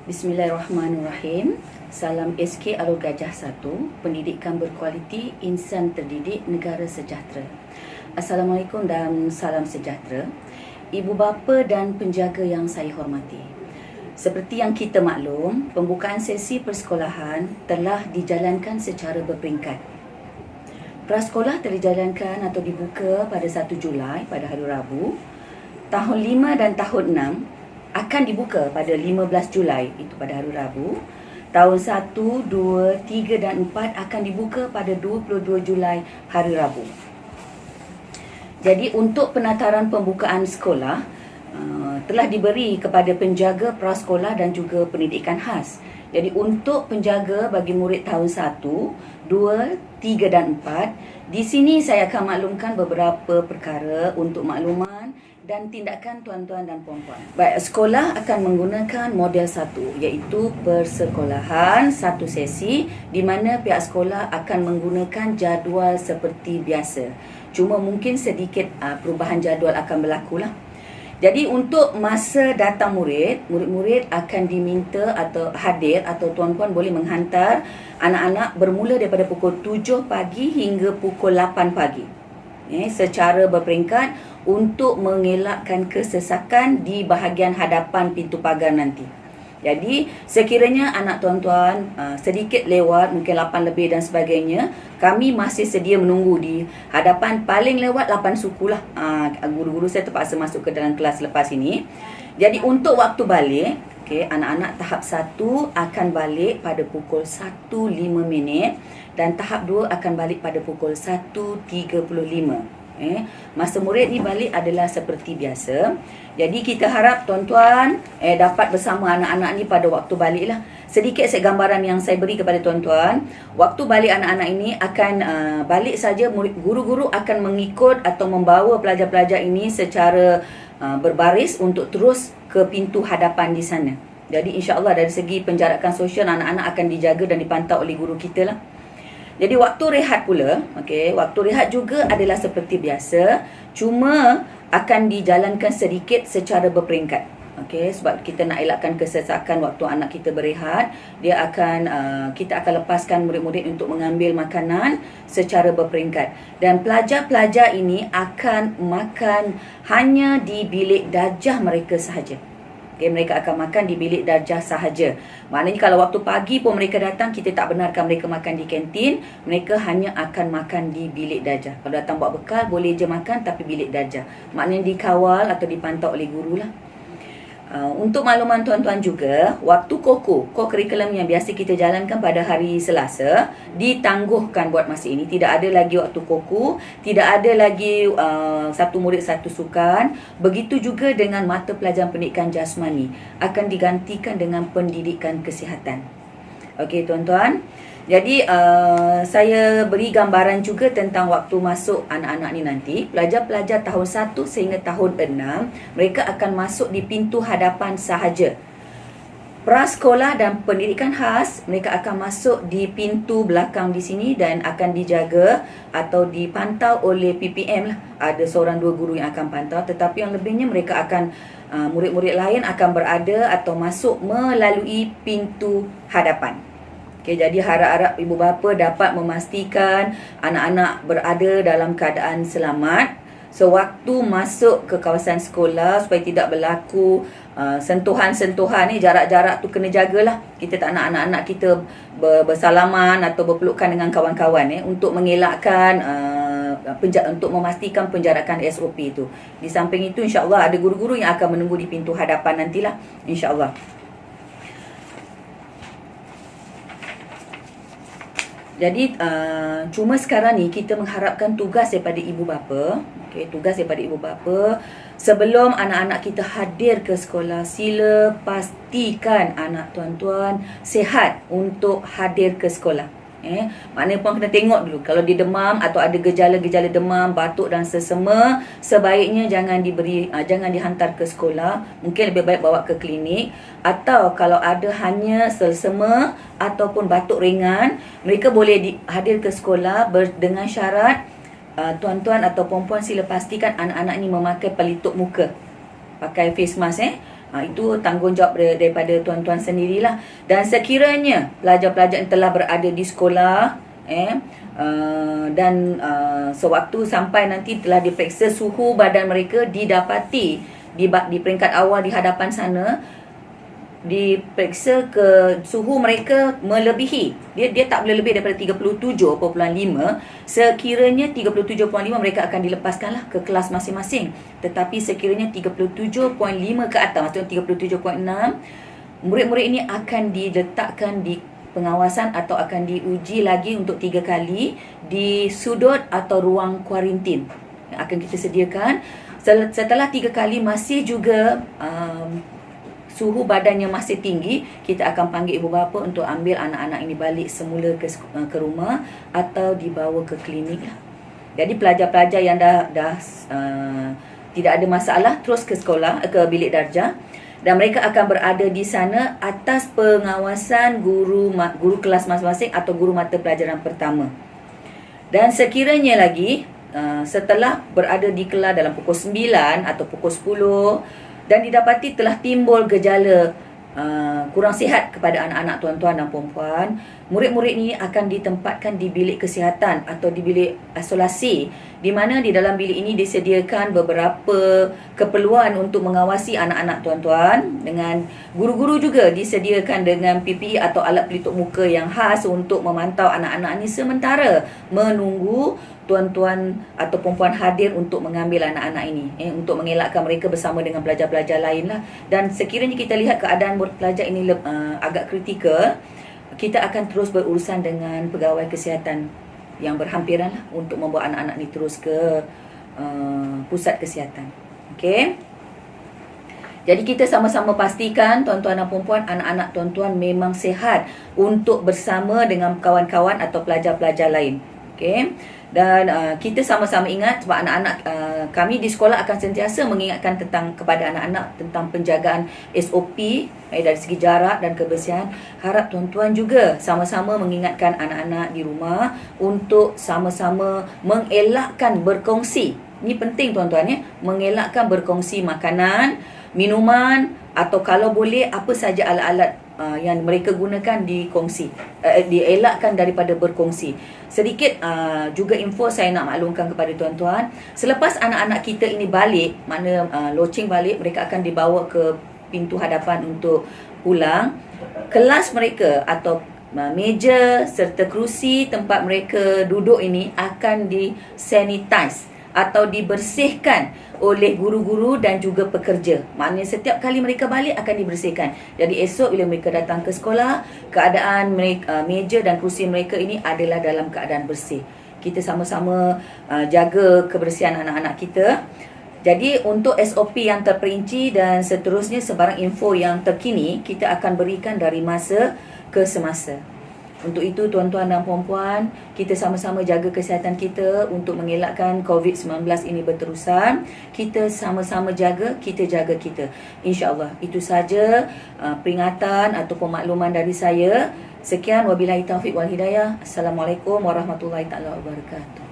Bismillahirrahmanirrahim. Salam SK Alur Gajah 1, pendidikan berkualiti, insan terdidik, negara sejahtera. Assalamualaikum dan salam sejahtera. Ibu bapa dan penjaga yang saya hormati. Seperti yang kita maklum, pembukaan sesi persekolahan telah dijalankan secara berperingkat. Prasekolah telah dijalankan atau dibuka pada 1 Julai pada hari Rabu. Tahun 5 dan tahun 6 akan dibuka pada 15 Julai, itu pada hari Rabu. Tahun 1, 2, 3 dan 4 akan dibuka pada 22 Julai hari Rabu. Jadi untuk penataran pembukaan sekolah telah diberi kepada penjaga prasekolah dan juga pendidikan khas. Jadi untuk penjaga bagi murid tahun 1, 2, 3 dan 4, di sini saya akan maklumkan beberapa perkara untuk makluman dan tindakan tuan-tuan dan puan-puan. Baik, sekolah akan menggunakan model 1, iaitu persekolahan satu sesi, di mana pihak sekolah akan menggunakan jadual seperti biasa. Cuma mungkin sedikit perubahan jadual akan berlaku lah. Jadi untuk masa datang murid-murid akan diminta atau hadir atau tuan-puan boleh menghantar anak-anak bermula daripada pukul 7 pagi hingga pukul 8 pagi. Secara berperingkat untuk mengelakkan kesesakan di bahagian hadapan pintu pagar nanti. Jadi sekiranya anak tuan-tuan sedikit lewat, mungkin 8 lebih dan sebagainya, kami masih sedia menunggu di hadapan paling lewat 8 suku lah. Guru-guru saya terpaksa masuk ke dalam kelas lepas ini. Jadi untuk waktu balik, anak-anak tahap 1 akan balik pada pukul 1.05 dan tahap 2 akan balik pada pukul 1.35. Masa murid ni balik adalah seperti biasa. Jadi kita harap tuan-tuan dapat bersama anak-anak ni pada waktu balik lah. Sedikit gambaran yang saya beri kepada tuan-tuan. Waktu balik anak-anak ini akan balik saja, guru-guru akan mengikut atau membawa pelajar-pelajar ini secara berbaris untuk terus ke pintu hadapan di sana. Jadi insya-Allah dari segi penjarakan sosial anak-anak akan dijaga dan dipantau oleh guru kita lah. Jadi waktu rehat pula, waktu rehat juga adalah seperti biasa, cuma akan dijalankan sedikit secara berperingkat. Sebab kita nak elakkan kesesakan waktu anak kita berehat, kita akan lepaskan murid-murid untuk mengambil makanan secara berperingkat. Dan pelajar-pelajar ini akan makan hanya di bilik darjah mereka sahaja. Mereka akan makan di bilik darjah sahaja. Maknanya kalau waktu pagi pun mereka datang, kita tak benarkan mereka makan di kantin. Mereka hanya akan makan di bilik darjah. Kalau datang bawa bekal, boleh je makan tapi bilik darjah. Maknanya dikawal atau dipantau oleh guru lah. Untuk makluman tuan-tuan juga, waktu co-curriculum yang biasa kita jalankan pada hari Selasa ditangguhkan buat masa ini. Tidak ada lagi waktu koku, tidak ada lagi satu murid satu sukan. Begitu juga dengan mata pelajaran pendidikan jasmani akan digantikan dengan pendidikan kesihatan. Okey tuan-tuan. Jadi saya beri gambaran juga tentang waktu masuk anak-anak ni nanti. Pelajar-pelajar tahun 1 sehingga tahun 6, mereka akan masuk di pintu hadapan sahaja. Prasekolah dan pendidikan khas, mereka akan masuk di pintu belakang di sini dan akan dijaga atau dipantau oleh PPM lah. Ada seorang dua guru yang akan pantau, tetapi yang lebihnya mereka akan murid-murid lain akan berada atau masuk melalui pintu hadapan. Jadi harap-harap ibu bapa dapat memastikan anak-anak berada dalam keadaan selamat sewaktu masuk ke kawasan sekolah supaya tidak berlaku sentuhan-sentuhan ni. Jarak-jarak tu kena jagalah. Kita tak nak anak-anak kita bersalaman atau berpelukan dengan kawan-kawan untuk mengelakkan untuk memastikan penjarakan SOP itu. Di samping itu insya-Allah ada guru-guru yang akan menunggu di pintu hadapan nantilah insya-Allah. Jadi cuma sekarang ni kita mengharapkan tugas daripada ibu bapa, tugas daripada ibu bapa sebelum anak-anak kita hadir ke sekolah, sila pastikan anak tuan-tuan sihat untuk hadir ke sekolah. Maknanya puan kena tengok dulu kalau dia demam atau ada gejala-gejala demam, batuk dan sesama, sebaiknya jangan dihantar ke sekolah. Mungkin lebih baik bawa ke klinik. Atau kalau ada hanya selsema ataupun batuk ringan, mereka boleh hadir ke sekolah dengan syarat tuan-tuan atau puan-puan sila pastikan anak-anak ni memakai pelitup muka, pakai face mask Itu tanggungjawab daripada tuan-tuan sendirilah. Dan sekiranya pelajar-pelajar yang telah berada di sekolah dan sewaktu sampai nanti telah diperiksa suhu badan mereka didapati di peringkat awal di hadapan sana, diperiksa ke suhu mereka melebihi, dia tak boleh lebih daripada 37.5. Sekiranya 37.5, mereka akan dilepaskanlah ke kelas masing-masing. Tetapi sekiranya 37.5 ke atas, maksudnya 37.6, murid-murid ini akan diletakkan di pengawasan atau akan diuji lagi untuk 3 kali di sudut atau ruang kuarantin yang akan kita sediakan. Setelah 3 kali masih juga suhu badannya masih tinggi, kita akan panggil ibu bapa untuk ambil anak-anak ini balik semula ke rumah atau dibawa ke klinik lah. Jadi pelajar-pelajar yang dah tidak ada masalah terus ke sekolah, ke bilik darjah, dan mereka akan berada di sana atas pengawasan guru kelas masing-masing atau guru mata pelajaran pertama. Dan sekiranya lagi setelah berada di kelas dalam pukul 9 atau pukul 10 dan didapati telah timbul gejala kurang sihat kepada anak-anak tuan-tuan dan puan-puan, murid-murid ini akan ditempatkan di bilik kesihatan atau di bilik isolasi, di mana di dalam bilik ini disediakan beberapa keperluan untuk mengawasi anak-anak tuan-tuan, dengan guru-guru juga disediakan dengan PPE atau alat pelitup muka yang khas untuk memantau anak-anak ini sementara menunggu tuan-tuan atau perempuan hadir untuk mengambil anak-anak ini, untuk mengelakkan mereka bersama dengan pelajar-pelajar lain lah. Dan sekiranya kita lihat keadaan pelajar ini agak kritikal, kita akan terus berurusan dengan pegawai kesihatan yang berhampiran lah, untuk membawa anak-anak ini terus ke pusat kesihatan. Okey. Jadi kita sama-sama pastikan tuan-tuan dan puan-puan, anak-anak tuan-tuan memang sihat untuk bersama dengan kawan-kawan atau pelajar-pelajar lain. Okey. Dan kita sama-sama ingat, sebab anak-anak kami di sekolah akan sentiasa mengingatkan kepada anak-anak tentang penjagaan SOP dari segi jarak dan kebersihan. Harap tuan-tuan juga sama-sama mengingatkan anak-anak di rumah untuk sama-sama mengelakkan berkongsi. Ini penting tuan-tuan ya, mengelakkan berkongsi makanan, minuman, atau kalau boleh apa saja alat-alat yang mereka gunakan dikongsi, dielakkan daripada berkongsi. Sedikit juga info saya nak maklumkan kepada tuan-tuan, selepas anak-anak kita ini balik, mana loceng balik, mereka akan dibawa ke pintu hadapan untuk pulang. Kelas mereka atau meja serta kerusi tempat mereka duduk ini akan disanitize atau dibersihkan oleh guru-guru dan juga pekerja. Maknanya setiap kali mereka balik akan dibersihkan. Jadi esok bila mereka datang ke sekolah, keadaan mereka, meja dan kerusi mereka ini adalah dalam keadaan bersih. Kita sama-sama jaga kebersihan anak-anak kita. Jadi untuk SOP yang terperinci dan seterusnya sebarang info yang terkini, kita akan berikan dari masa ke semasa. Untuk itu tuan-tuan dan puan-puan, kita sama-sama jaga kesihatan kita untuk mengelakkan COVID-19 ini berterusan. Kita sama-sama jaga, kita jaga kita. InsyaAllah. Itu saja peringatan atau pemakluman dari saya. Sekian, wabillahi taufiq wal hidayah. Assalamualaikum warahmatullahi taala wabarakatuh.